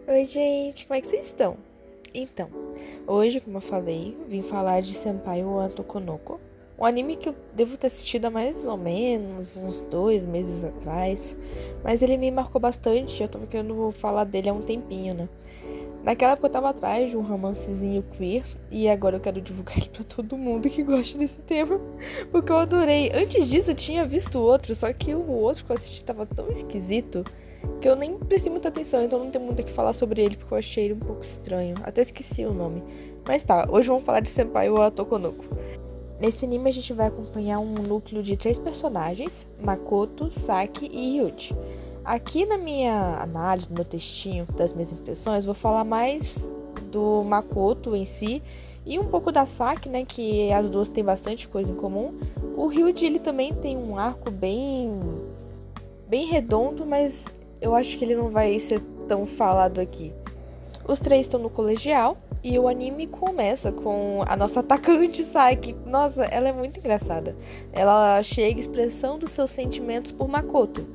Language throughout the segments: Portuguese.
Oi, gente, como é que vocês estão? Então, hoje, como eu falei, vim falar de Senpai wa Tokonoko, um anime que eu devo ter assistido há mais ou menos uns 2 meses atrás, mas ele me marcou bastante, eu tava querendo falar dele há um tempinho, né? Naquela época eu tava atrás de um romancezinho queer, e agora eu quero divulgar ele pra todo mundo que gosta desse tema, porque eu adorei. Antes disso eu tinha visto outro, só que o outro que eu assisti tava tão esquisito que eu nem prestei muita atenção, então não tem muito o que falar sobre ele, porque eu achei ele um pouco estranho. Até esqueci o nome. Mas tá, hoje vamos falar de Senpai wa Tokonoko. Nesse anime a gente vai acompanhar um núcleo de 3 personagens, Makoto, Saki e Ryuji. Aqui na minha análise, no meu textinho das minhas impressões, vou falar mais do Makoto em si e um pouco da Saki, né, que as duas têm bastante coisa em comum. O Ryuji, ele também tem um arco bem redondo, mas eu acho que ele não vai ser tão falado aqui. Os três estão no colegial e o anime começa com a nossa atacante Saki. Nossa, ela é muito engraçada. Ela chega expressando seus sentimentos por Makoto.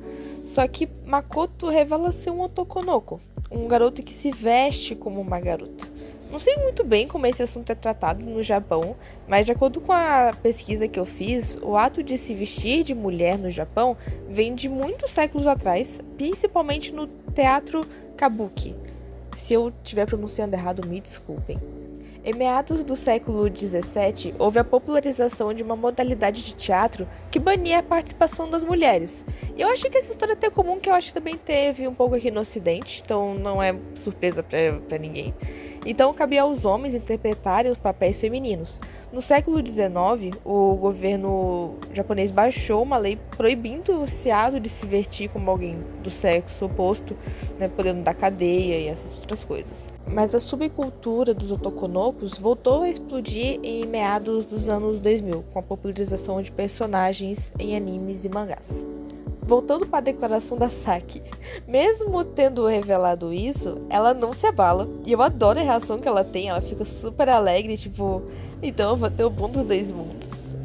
Só que Makoto revela ser um otokonoko, um garoto que se veste como uma garota. Não sei muito bem como esse assunto é tratado no Japão, mas de acordo com a pesquisa que eu fiz, o ato de se vestir de mulher no Japão vem de muitos séculos atrás, principalmente no teatro kabuki. Se eu estiver pronunciando errado, me desculpem. Em meados do século XVII, houve a popularização de uma modalidade de teatro que bania a participação das mulheres. E eu acho que essa história é até comum, que eu acho que também teve um pouco aqui no Ocidente, então não é surpresa pra ninguém. Então cabia aos homens interpretarem os papéis femininos. No século XIX, o governo japonês baixou uma lei proibindo esse ato de se vestir como alguém do sexo oposto, né, podendo dar cadeia e essas outras coisas. Mas a subcultura dos otokonokos voltou a explodir em meados dos anos 2000, com a popularização de personagens em animes e mangás. Voltando para a declaração da Saki, mesmo tendo revelado isso, ela não se abala. E eu adoro a reação que ela tem, ela fica super alegre, tipo, então eu vou ter o bom dos dois mundos.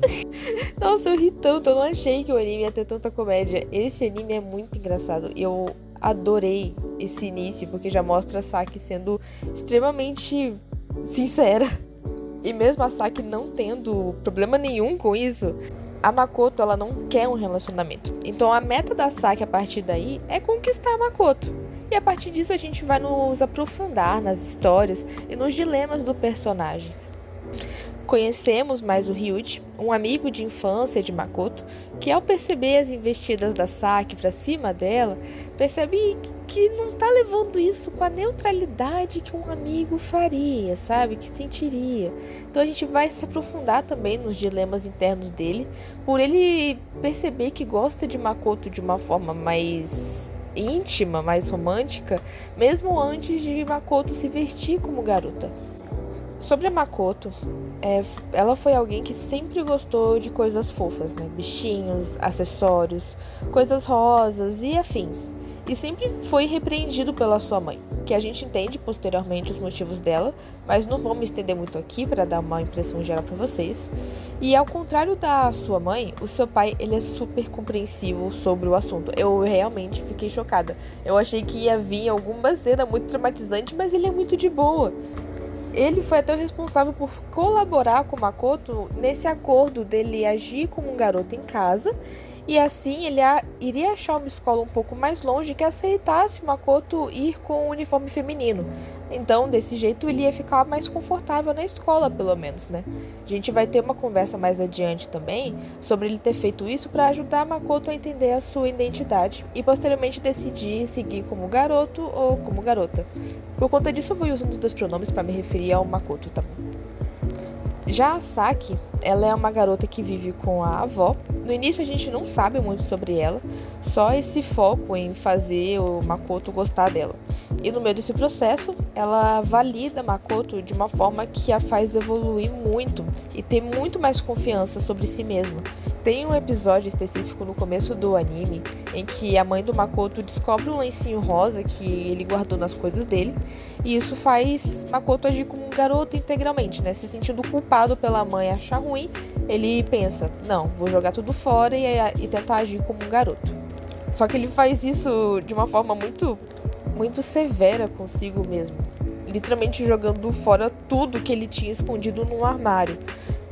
Nossa, eu ri tanto, eu não achei que o anime ia ter tanta comédia. Esse anime é muito engraçado, eu adorei esse início, porque já mostra a Saki sendo extremamente sincera. E mesmo a Saki não tendo problema nenhum com isso, a Makoto, ela não quer um relacionamento. Então a meta da Saki a partir daí é conquistar a Makoto. E a partir disso a gente vai nos aprofundar nas histórias e nos dilemas dos personagens. Conhecemos mais o Ryuji, um amigo de infância de Makoto, que ao perceber as investidas da Saki pra cima dela, percebe que não tá levando isso com a neutralidade que um amigo faria, sabe? Que sentiria. Então a gente vai se aprofundar também nos dilemas internos dele, por ele perceber que gosta de Makoto de uma forma mais íntima, mais romântica, mesmo antes de Makoto se vestir como garota. Sobre a Makoto, ela foi alguém que sempre gostou de coisas fofas, né? Bichinhos, acessórios, coisas rosas e afins. E sempre foi repreendido pela sua mãe, que a gente entende posteriormente os motivos dela, mas não vou me estender muito aqui para dar uma impressão geral para vocês. E ao contrário da sua mãe, o seu pai, ele é super compreensivo sobre o assunto. Eu realmente fiquei chocada. Eu achei que ia vir alguma cena muito traumatizante, mas ele é muito de boa. Ele foi até o responsável por colaborar com Makoto nesse acordo dele agir como um garoto em casa, e assim ele iria achar uma escola um pouco mais longe que aceitasse Makoto ir com o uniforme feminino. Então, desse jeito, ele ia ficar mais confortável na escola, pelo menos, né? A gente vai ter uma conversa mais adiante também sobre ele ter feito isso para ajudar Makoto a entender a sua identidade e posteriormente decidir seguir como garoto ou como garota. Por conta disso, eu vou usando os dois pronomes para me referir ao Makoto, tá bom? Já a Saki, ela é uma garota que vive com a avó. No início a gente não sabe muito sobre ela, só esse foco em fazer o Makoto gostar dela. E no meio desse processo, ela valida Makoto de uma forma que a faz evoluir muito e ter muito mais confiança sobre si mesma. Tem um episódio específico no começo do anime em que a mãe do Makoto descobre um lencinho rosa que ele guardou nas coisas dele, e isso faz Makoto agir como um garoto integralmente, né? Se sentindo culpado pela mãe achar ruim, ele pensa, não, vou jogar tudo fora e tentar agir como um garoto. Só que ele faz isso de uma forma muito muito severa consigo mesmo, literalmente jogando fora tudo que ele tinha escondido no armário.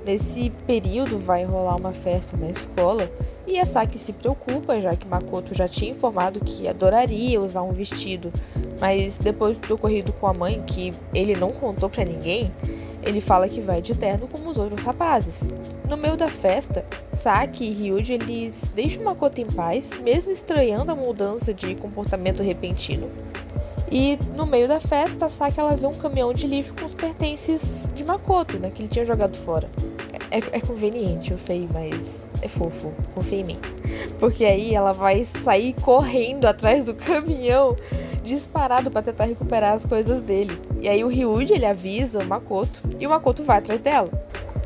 Nesse período vai rolar uma festa na escola e a Saki se preocupa, já que Makoto já tinha informado que adoraria usar um vestido, mas depois do ocorrido com a mãe, que ele não contou pra ninguém, ele fala que vai de terno como os outros rapazes. No meio da festa, Saki e Ryuji eles deixam Makoto em paz, mesmo estranhando a mudança de comportamento repentino. E no meio da festa, a Saki ela vê um caminhão de lixo com os pertences de Makoto, né, que ele tinha jogado fora. É conveniente, eu sei, mas é fofo, confia em mim. Porque aí ela vai sair correndo atrás do caminhão, disparado pra tentar recuperar as coisas dele. E aí o Ryuji, ele avisa o Makoto, e o Makoto vai atrás dela.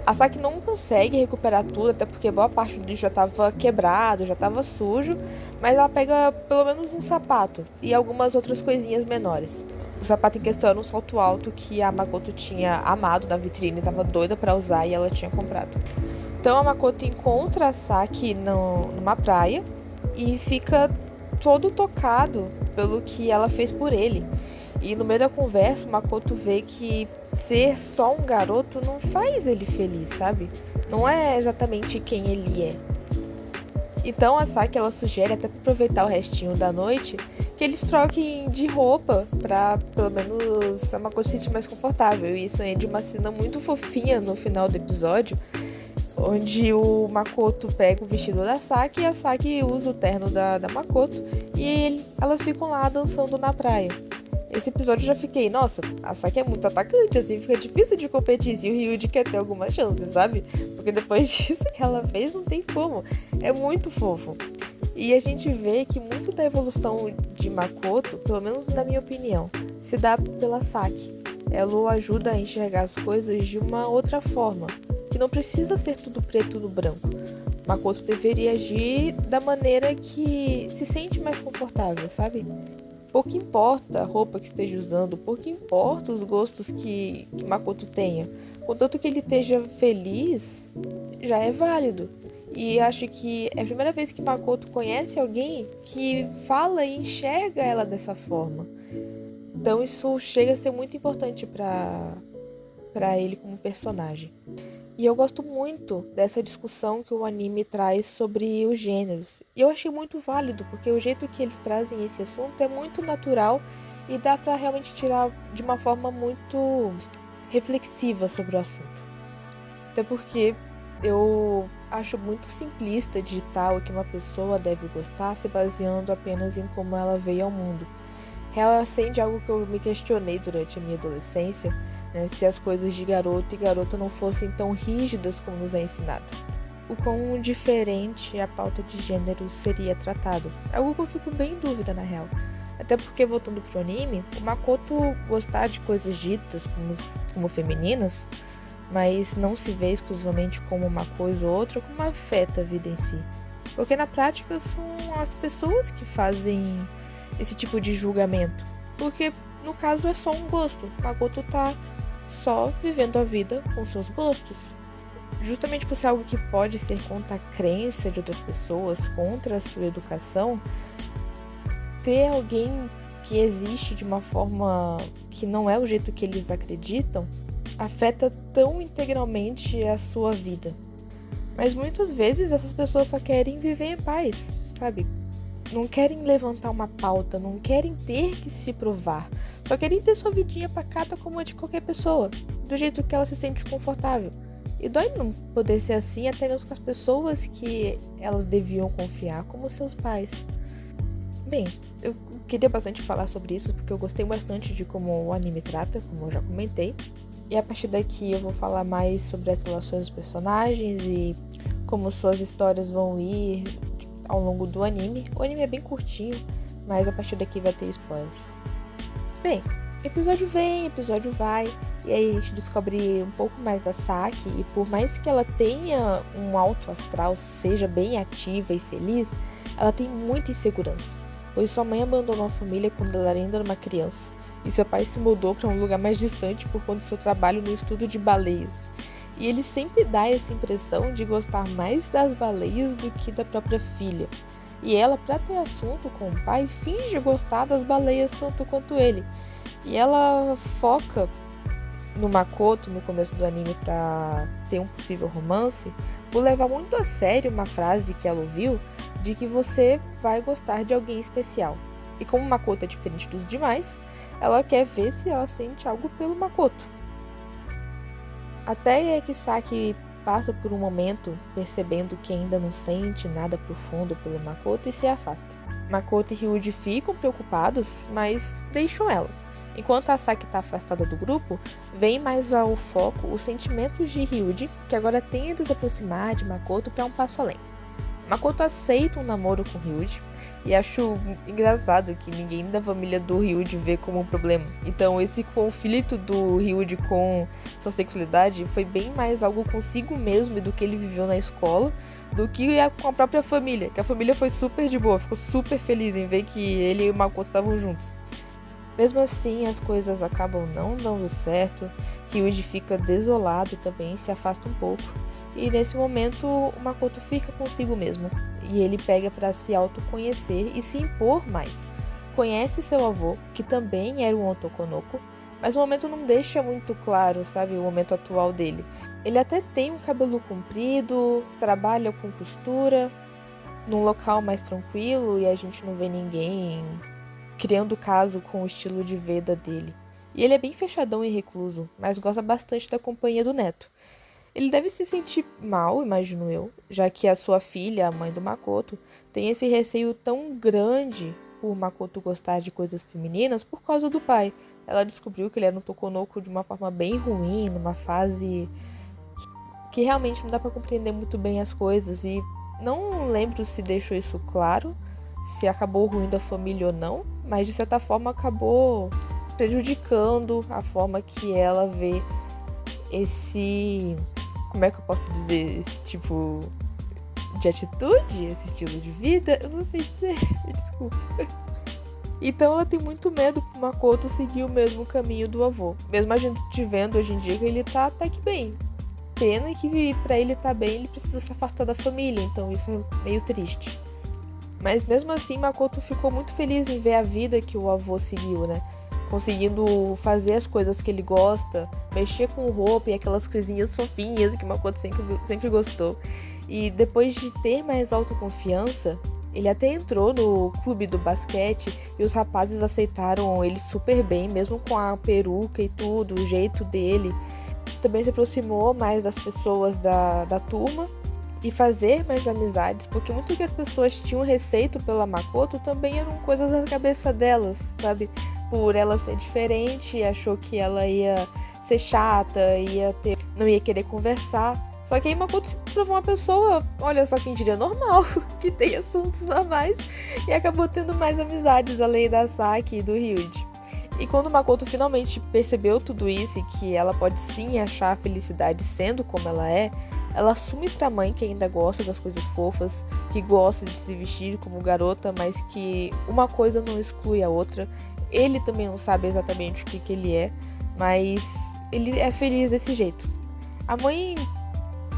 A Saki não consegue recuperar tudo, até porque boa parte do lixo já tava quebrado, já tava sujo, mas ela pega pelo menos um sapato e algumas outras coisinhas menores. O sapato em questão era um salto alto que a Makoto tinha amado na vitrine, tava doida pra usar e ela tinha comprado. Então a Makoto encontra a Saki numa praia e fica todo tocado pelo que ela fez por ele. E no meio da conversa, o Makoto vê que ser só um garoto não faz ele feliz, sabe? Não é exatamente quem ele é. Então a Saki ela sugere, até pra aproveitar o restinho da noite, que eles troquem de roupa pra pelo menos a Makoto se sentir mais confortável. E isso é de uma cena muito fofinha no final do episódio, onde o Makoto pega o vestido da Saki e a Saki usa o terno da Makoto e elas ficam lá dançando na praia. Esse episódio eu já fiquei, nossa, a Saki é muito atacante, assim, fica difícil de competir se o Ryuji quer ter alguma chance, sabe? Porque depois disso que ela fez, não tem como. É muito fofo. E a gente vê que muito da evolução de Makoto, pelo menos na minha opinião, se dá pela Saki. Ela o ajuda a enxergar as coisas de uma outra forma, que não precisa ser tudo preto no branco. Makoto deveria agir da maneira que se sente mais confortável, sabe? Pouco importa a roupa que esteja usando, pouco importa os gostos que Makoto tenha. Contanto que ele esteja feliz, já é válido. E acho que é a primeira vez que Makoto conhece alguém que fala e enxerga ela dessa forma. Então isso chega a ser muito importante para ele como personagem. E eu gosto muito dessa discussão que o anime traz sobre os gêneros. E eu achei muito válido, porque o jeito que eles trazem esse assunto é muito natural e dá pra realmente tirar de uma forma muito reflexiva sobre o assunto. Até porque eu acho muito simplista digitar o que uma pessoa deve gostar se baseando apenas em como ela veio ao mundo. Real acende algo que eu me questionei durante a minha adolescência, né, se as coisas de garoto e garota não fossem tão rígidas como nos é ensinado. O quão diferente a pauta de gênero seria tratado. É algo que eu fico bem em dúvida, na real. Até porque, voltando pro anime, o Makoto gostar de coisas ditas como femininas, mas não se vê exclusivamente como uma coisa ou outra, como afeta a vida em si. Porque na prática são as pessoas que fazem esse tipo de julgamento. Porque no caso é só um gosto. Makoto tá só vivendo a vida com seus gostos. Justamente por ser algo que pode ser contra a crença de outras pessoas, contra a sua educação, ter alguém que existe de uma forma que não é o jeito que eles acreditam, afeta tão integralmente a sua vida. Mas muitas vezes essas pessoas só querem viver em paz, sabe? Não querem levantar uma pauta, não querem ter que se provar. Só querem ter sua vidinha pacata como a de qualquer pessoa, do jeito que ela se sente confortável. E dói não poder ser assim até mesmo com as pessoas que elas deviam confiar, como seus pais. Bem, eu queria bastante falar sobre isso, porque eu gostei bastante de como o anime trata, como eu já comentei. E a partir daqui eu vou falar mais sobre as relações dos personagens e como suas histórias vão ir ao longo do anime. O anime é bem curtinho, mas a partir daqui vai ter spoilers. Bem, episódio vem, episódio vai, e aí a gente descobre um pouco mais da Saki, e por mais que ela tenha um alto astral, seja bem ativa e feliz, ela tem muita insegurança, pois sua mãe abandonou a família quando ela ainda era uma criança, e seu pai se mudou para um lugar mais distante por conta do seu trabalho no estudo de baleias. E ele sempre dá essa impressão de gostar mais das baleias do que da própria filha. E ela, pra ter assunto com o pai, finge gostar das baleias tanto quanto ele. E ela foca no Makoto no começo do anime pra ter um possível romance, por levar muito a sério uma frase que ela ouviu de que você vai gostar de alguém especial. E como o Makoto é diferente dos demais, ela quer ver se ela sente algo pelo Makoto. Até que Saki passa por um momento percebendo que ainda não sente nada profundo pelo Makoto e se afasta. Makoto e Ryuji ficam preocupados, mas deixam ela. Enquanto a Saki está afastada do grupo, vem mais ao foco os sentimentos de Ryuji, que agora tenta se aproximar de Makoto para um passo além. Makoto aceita um namoro com Ryuji, e acho engraçado que ninguém da família do Ryuji vê como um problema. Então esse conflito do Ryuji com sua sexualidade foi bem mais algo consigo mesmo e do que ele viveu na escola, do que com a própria família, que a família foi super de boa, ficou super feliz em ver que ele e o Makoto estavam juntos. Mesmo assim, as coisas acabam não dando certo, Ryuji fica desolado também, se afasta um pouco, e nesse momento o Makoto fica consigo mesmo, e ele pega para se autoconhecer e se impor mais. Conhece seu avô, que também era um Otokonoko, mas o momento não deixa muito claro, sabe, o momento atual dele. Ele até tem um cabelo comprido, trabalha com costura, num local mais tranquilo, e a gente não vê ninguém criando caso com o estilo de vida dele. E ele é bem fechadão e recluso, mas gosta bastante da companhia do neto. Ele deve se sentir mal, imagino eu, já que a sua filha, a mãe do Makoto, tem esse receio tão grande por Makoto gostar de coisas femininas por causa do pai. Ela descobriu que ele era um Tokonoko de uma forma bem ruim, numa fase que realmente não dá para compreender muito bem as coisas, e não lembro se deixou isso claro, se acabou ruindo a família ou não, mas de certa forma acabou prejudicando a forma que ela vê esse, como é que eu posso dizer, esse tipo de atitude, esse estilo de vida, eu não sei dizer, desculpa. Então ela tem muito medo pro Makoto seguir o mesmo caminho do avô, mesmo a gente vendo hoje em dia que ele tá até que bem. Pena que pra ele tá bem, ele precisa se afastar da família, então isso é meio triste. Mas mesmo assim, Makoto ficou muito feliz em ver a vida que o avô seguiu, né? Conseguindo fazer as coisas que ele gosta, mexer com roupa e aquelas coisinhas fofinhas que Makoto sempre gostou. E depois de ter mais autoconfiança, ele até entrou no clube do basquete e os rapazes aceitaram ele super bem, mesmo com a peruca e tudo, o jeito dele. Também se aproximou mais das pessoas da turma e fazer mais amizades, porque muito que as pessoas tinham receio pela Makoto também eram coisas da cabeça delas, sabe? Por ela ser diferente, achou que ela ia ser chata, não ia querer conversar. Só que aí Makoto se provou uma pessoa, olha só quem diria, normal, que tem assuntos normais, e acabou tendo mais amizades além da Saki e do Ryuji. E quando Makoto finalmente percebeu tudo isso e que ela pode sim achar a felicidade sendo como ela assume pra mãe que ainda gosta das coisas fofas, que gosta de se vestir como garota, mas que uma coisa não exclui a outra. Ele também não sabe exatamente o que ele é, mas ele é feliz desse jeito. A mãe,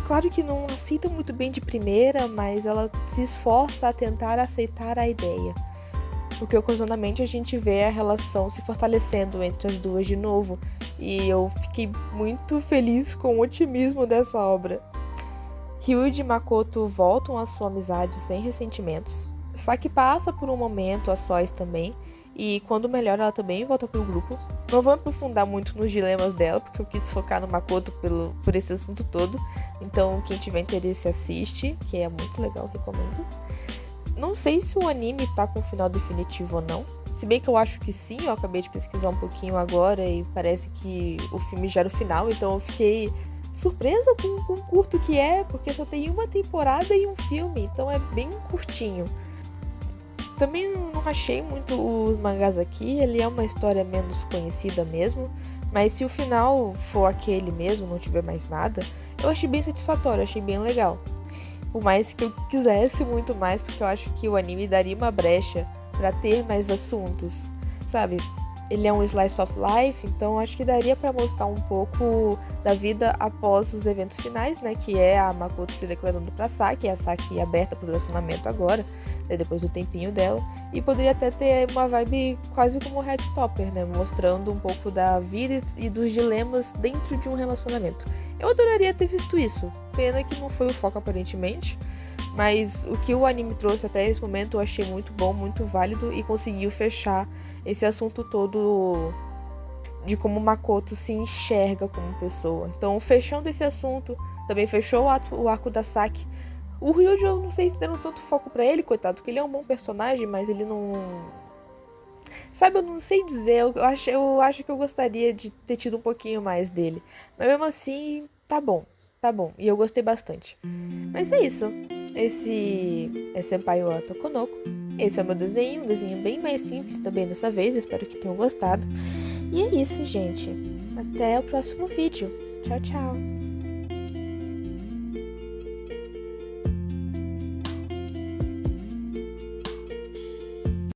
claro que não aceita muito bem de primeira, mas ela se esforça a tentar aceitar a ideia. Porque ocasionalmente a gente vê a relação se fortalecendo entre as duas de novo, e eu fiquei muito feliz com o otimismo dessa obra. Ryuji e Makoto voltam à sua amizade sem ressentimentos. Saki passa por um momento a sós também, e quando melhora ela também volta pro grupo. Não vou aprofundar muito nos dilemas dela, porque eu quis focar no Makoto por esse assunto todo. Então quem tiver interesse assiste, que é muito legal, recomendo. Não sei se o anime tá com o final definitivo ou não. Se bem que eu acho que sim, eu acabei de pesquisar um pouquinho agora e parece que o filme já era o final, então eu fiquei surpresa com o curto que é, porque só tem uma temporada e um filme, então é bem curtinho. Também não achei muito os mangás aqui, ele é uma história menos conhecida mesmo, mas se o final for aquele mesmo, não tiver mais nada, eu achei bem satisfatório, achei bem legal. Por mais que eu quisesse muito mais, porque eu acho que o anime daria uma brecha pra ter mais assuntos, sabe? Ele é um slice of life, então acho que daria pra mostrar um pouco da vida após os eventos finais, né? Que é a Makoto se declarando pra Saki, e a Saki aberta pro relacionamento agora, depois do tempinho dela, e poderia até ter uma vibe quase como Heartstopper, né, mostrando um pouco da vida e dos dilemas dentro de um relacionamento. Eu adoraria ter visto isso, pena que não foi o foco aparentemente, mas o que o anime trouxe até esse momento eu achei muito bom, muito válido, e conseguiu fechar esse assunto todo de como Makoto se enxerga como pessoa. Então, fechando esse assunto, também fechou o arco da Saki. O Ryuji, eu não sei se deram tanto foco pra ele, coitado, porque ele é um bom personagem, mas ele não... Sabe, eu não sei dizer, eu acho que eu gostaria de ter tido um pouquinho mais dele. Mas mesmo assim, tá bom, tá bom. E eu gostei bastante. Mas é isso. Esse é Senpai wa Tokonoko. Esse é o meu desenho, um desenho bem mais simples também dessa vez, espero que tenham gostado. E é isso, gente. Até o próximo vídeo. Tchau, tchau.